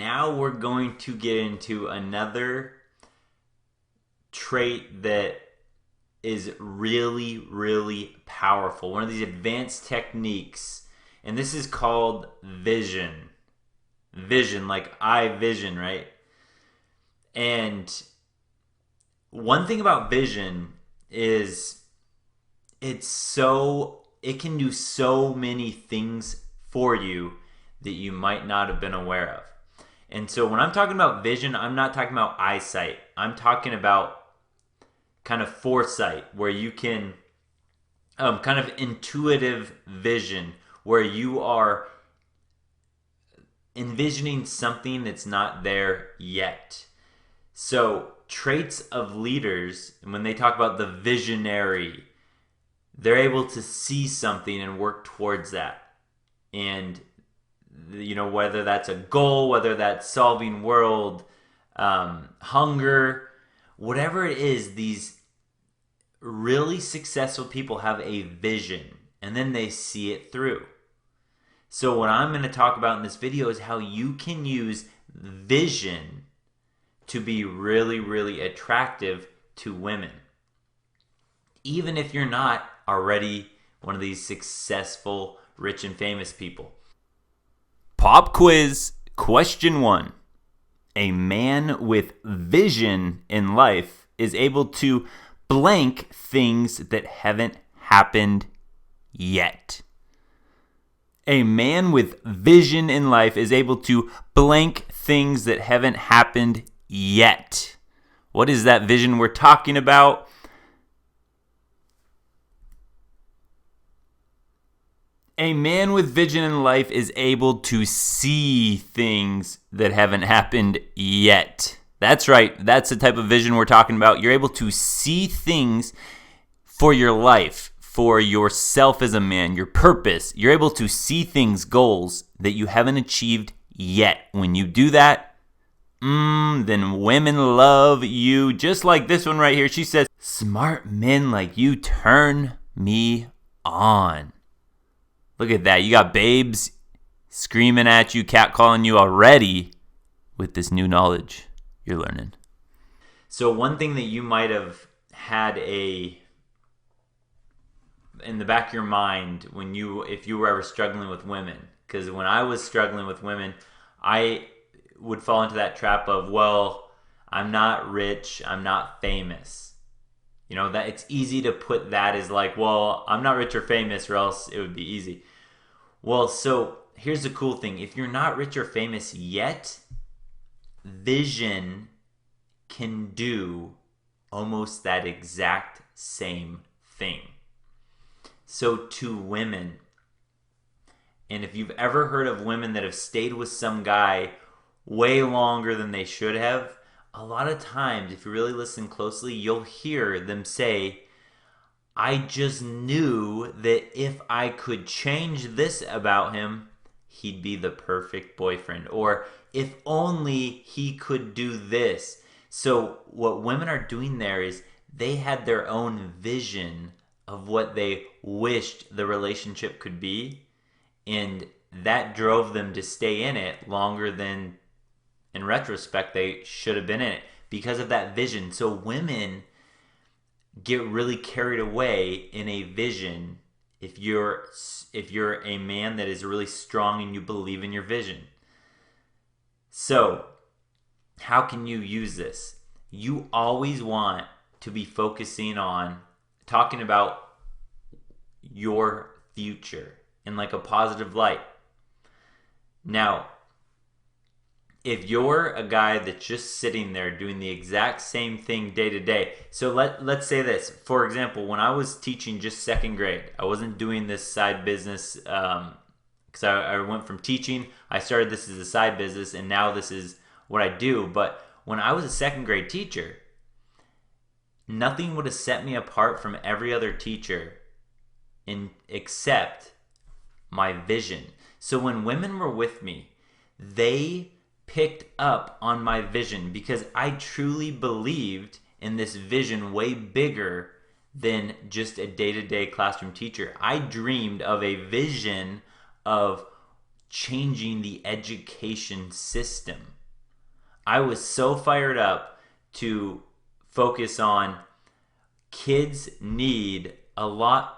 now we're going to get into another trait that is really, really powerful. One of these advanced techniques, and this is called vision. Vision, like eye vision, right? And one thing about vision is it can do so many things for you that you might not have been aware of. And so when I'm talking about vision, I'm not talking about eyesight. I'm talking about kind of foresight, where you can kind of intuitive vision, where you are envisioning something that's not there yet. So traits of leaders, when they talk about the visionary, they're able to see something and work towards that. And whether that's a goal, whether that's solving world hunger, whatever it is, these really successful people have a vision and then they see it through. So what I'm going to talk about in this video is how you can use vision to be really, really attractive to women. Even if you're not already one of these successful, rich and famous people. Pop quiz question 1. A man with vision in life is able to blank things that haven't happened yet. A man with vision in life is able to blank things that haven't happened yet. What is that vision we're talking about? A man with vision in life is able to see things that haven't happened yet. That's right. That's the type of vision we're talking about. You're able to see things for your life, for yourself as a man, your purpose. You're able to see things, goals that you haven't achieved yet. When you do that, then women love you. Just like this one right here. She says, smart men like you turn me on. Look at that. You got babes screaming at you, catcalling you already with this new knowledge you're learning. So one thing that you might have had in the back of your mind if you were ever struggling with women, because when I was struggling with women, I would fall into that trap of, well, I'm not rich, I'm not famous. That it's easy to put that as like, well, I'm not rich or famous or else it would be easy. Well, so here's the cool thing. If you're not rich or famous yet, vision can do almost that exact same thing. So to women, and if you've ever heard of women that have stayed with some guy way longer than they should have, a lot of times, if you really listen closely, you'll hear them say, I just knew that if I could change this about him, he'd be the perfect boyfriend. Or if only he could do this. So what women are doing there is they had their own vision of what they wished the relationship could be. And that drove them to stay in it longer than, in retrospect, they should have been in it because of that vision. So women get really carried away in a vision if you're a man that is really strong and you believe in your vision. So how can you use this? You always want to be focusing on talking about your future in like a positive light. Now, if you're a guy that's just sitting there doing the exact same thing day to day, so let's say this. For example, when I was teaching just second grade, I wasn't doing this side business because I went from teaching, I started this as a side business, and now this is what I do. But when I was a second grade teacher, nothing would have set me apart from every other teacher except my vision. So when women were with me, they picked up on my vision because I truly believed in this vision way bigger than just a day-to-day classroom teacher. I dreamed of a vision of changing the education system. I was so fired up to focus on kids need a lot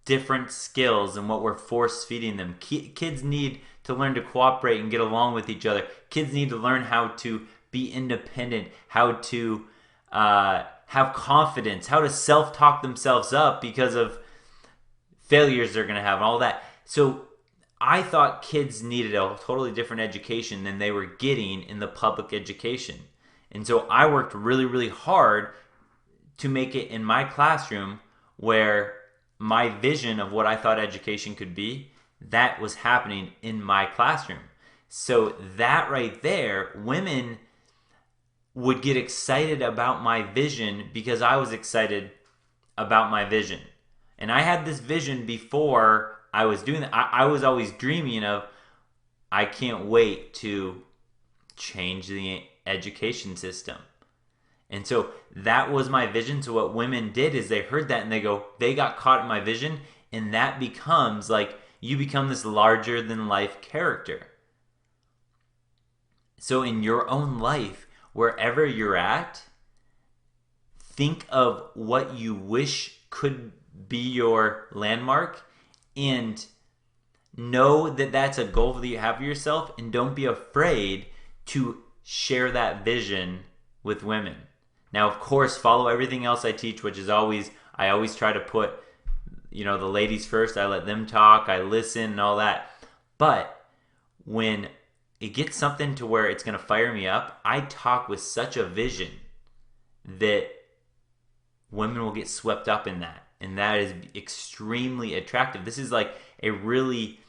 different skills than what we're force feeding them. Kids need to learn to cooperate and get along with each other. Kids need to learn how to be independent, how to have confidence, how to self-talk themselves up because of failures they're going to have and all that. So I thought kids needed a totally different education than they were getting in the public education. And so I worked really, really hard to make it in my classroom where my vision of what I thought education could be, that was happening in my classroom. So that right there, women would get excited about my vision because I was excited about my vision. And I had this vision before I was doing that. I was always dreaming of, I can't wait to change the education system. And so that was my vision. So what women did is they heard that and they got caught in my vision, and that becomes like, you become this larger than life character. So in your own life, wherever you're at, think of what you wish could be your landmark and know that that's a goal that you have for yourself, and don't be afraid to share that vision with women. Now, of course, follow everything else I teach, which is I always try to put, the ladies first. I let them talk, I listen and all that. But when it gets something to where it's going to fire me up, I talk with such a vision that women will get swept up in that. And that is extremely attractive. This is like a really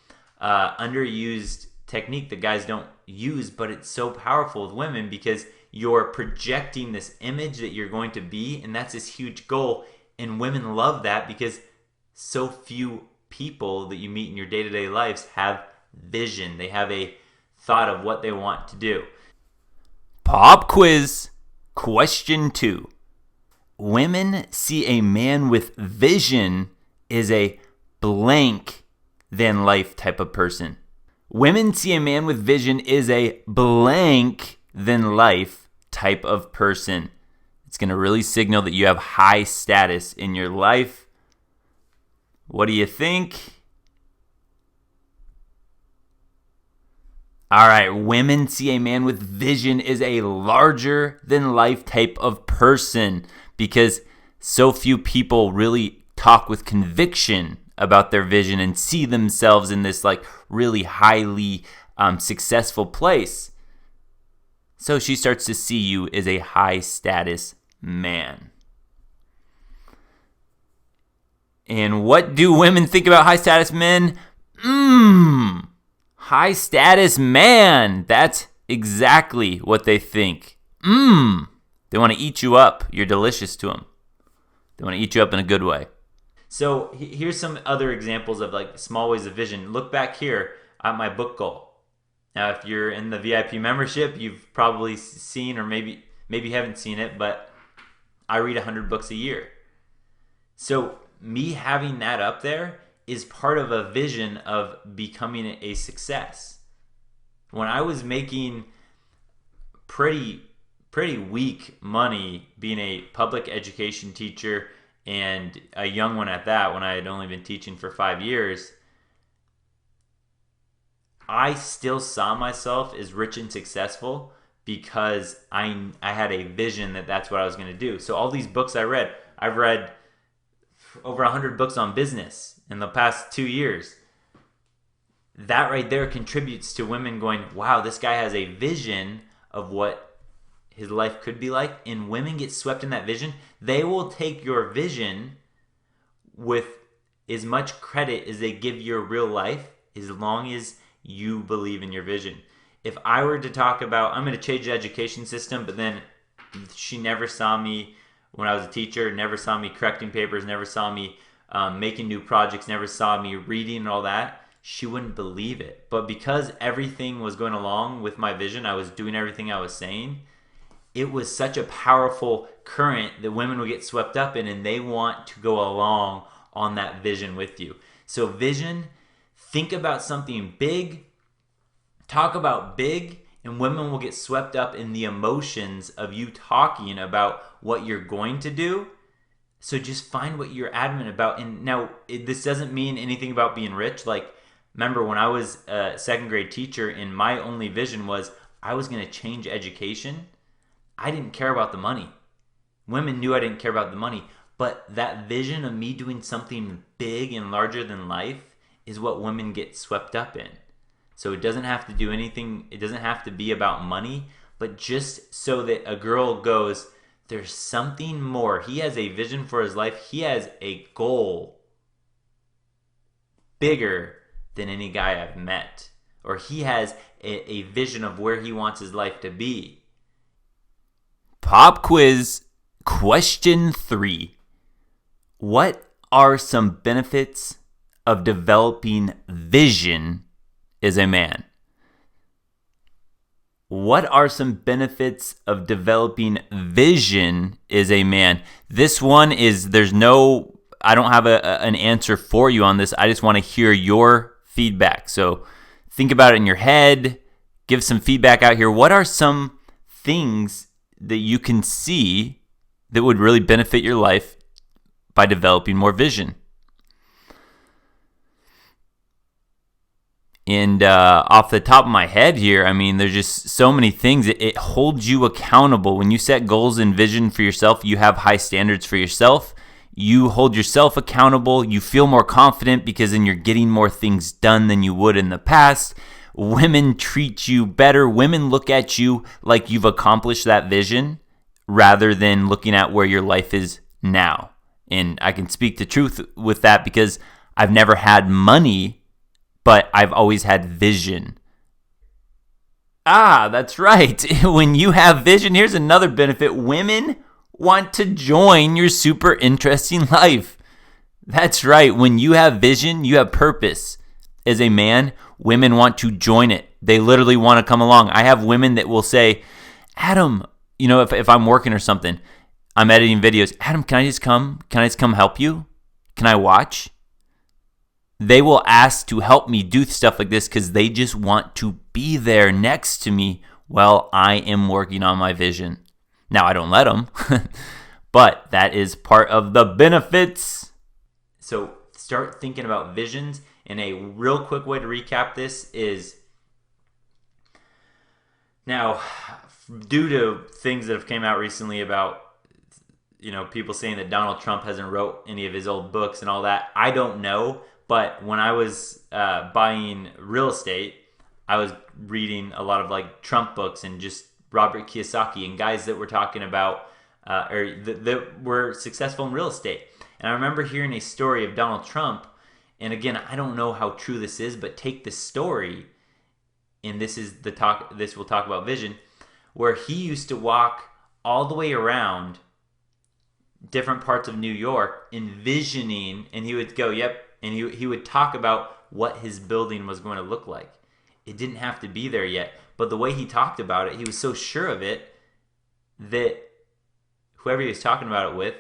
underused technique that guys don't use, but it's so powerful with women because you're projecting this image that you're going to be, and that's this huge goal. And women love that because so few people that you meet in your day-to-day lives have vision. They have a thought of what they want to do. Pop quiz, question 2. Women see a man with vision is a blank than life type of person. Women see a man with vision is a blank than life type of person. It's going to really signal that you have high status in your life. What do you think? All right, women see a man with vision is a larger than life type of person because so few people really talk with conviction about their vision and see themselves in this like really highly successful place. So she starts to see you as a high status man. And what do women think about high status men? High status man. That's exactly what they think. They want to eat you up. You're delicious to them. They want to eat you up in a good way. So here's some other examples of like small ways of vision. Look back here at my book goal. Now, if you're in the VIP membership, you've probably seen, or maybe you haven't seen it, but I read 100 books a year. So me having that up there is part of a vision of becoming a success. When I was making pretty weak money being a public education teacher, and a young one at that, when I had only been teaching for 5 years, I still saw myself as rich and successful because I had a vision that that's what I was going to do. So all these books I've read over 100 books on business in the past 2 years. That right there contributes to women going, wow, this guy has a vision of what his life could be like, and women get swept in that vision. They will take your vision with as much credit as they give your real life, as long as you believe in your vision. If I were to talk about, I'm going to change the education system, but then she never saw me when I was a teacher, never saw me correcting papers, never saw me making new projects, never saw me reading and all that, she wouldn't believe it. But because everything was going along with my vision, I was doing everything I was saying, it was such a powerful current that women would get swept up in, and they want to go along on that vision with you. So vision, think about something big Talk about big, and women will get swept up in the emotions of you talking about what you're going to do. So just find what you're adamant about. And now, this doesn't mean anything about being rich. Like, remember when I was a second grade teacher and my only vision was I was going to change education, I didn't care about the money. Women knew I didn't care about the money. But that vision of me doing something big and larger than life is what women get swept up in. So it doesn't have to do anything, it doesn't have to be about money, but just so that a girl goes, there's something more. He has a vision for his life. He has a goal bigger than any guy I've met. Or he has a vision of where he wants his life to be. Pop quiz question 3. What are some benefits of developing vision as a man? What are some benefits of developing vision as a man? This one is, I don't have an answer for you on this. I just want to hear your feedback. So think about it in your head, give some feedback out here. What are some things that you can see that would really benefit your life by developing more vision? And off the top of my head here, I mean, there's just so many things. It holds you accountable. When you set goals and vision for yourself, you have high standards for yourself. You hold yourself accountable. You feel more confident because then you're getting more things done than you would in the past. Women treat you better. Women look at you like you've accomplished that vision rather than looking at where your life is now. And I can speak the truth with that because I've never had money, but I've always had vision. That's right. When you have vision, here's another benefit. Women want to join your super interesting life. That's right. When you have vision, you have purpose. As a man, women want to join it. They literally want to come along. I have women that will say, Adam, if I'm working or something, I'm editing videos. Adam, can I just come? Can I just come help you? Can I watch? They will ask to help me do stuff like this because they just want to be there next to me while I am working on my vision. Now, I don't let them, but that is part of the benefits. So start thinking about visions. And a real quick way to recap this is, now, due to things that have came out recently about people saying that Donald Trump hasn't wrote any of his old books and all that, I don't know. But when I was buying real estate, I was reading a lot of like Trump books and just Robert Kiyosaki and guys that were talking about that were successful in real estate. And I remember hearing a story of Donald Trump. And again, I don't know how true this is, but take this story, and this will talk about vision, where he used to walk all the way around different parts of New York envisioning, and he would go, yep, and he would talk about what his building was going to look like. It didn't have to be there yet, but the way he talked about it, he was so sure of it that whoever he was talking about it with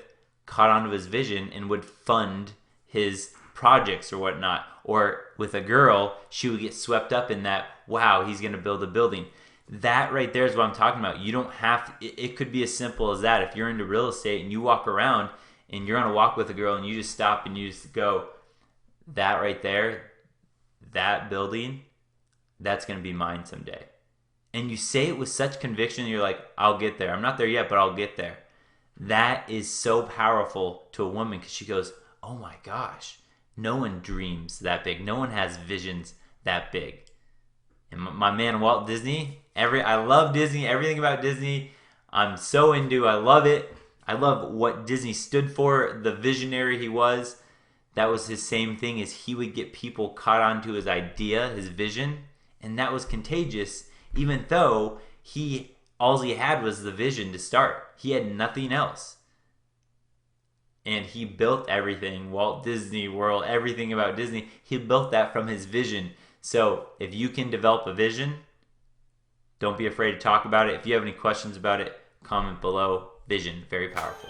caught onto his vision and would fund his projects or whatnot. Or with a girl, she would get swept up in that, wow, he's going to build a building. That right there is what I'm talking about. You don't have to, it could be as simple as that. If you're into real estate and you walk around and you're on a walk with a girl and you just stop and you just go, that right there, that building, that's going to be mine someday. And you say it with such conviction, you're like, I'll get there. I'm not there yet, but I'll get there. That is so powerful to a woman because she goes, oh my gosh, no one dreams that big. No one has visions that big. And my man Walt Disney, I love Disney, everything about Disney, I'm so into. I love it. I love what Disney stood for, the visionary he was. That was his same thing, is he would get people caught onto his idea, his vision, and that was contagious, even though all he had was the vision to start. He had nothing else. And he built everything, Walt Disney World, everything about Disney, he built that from his vision. So if you can develop a vision, don't be afraid to talk about it. If you have any questions about it, comment below. Vision, very powerful.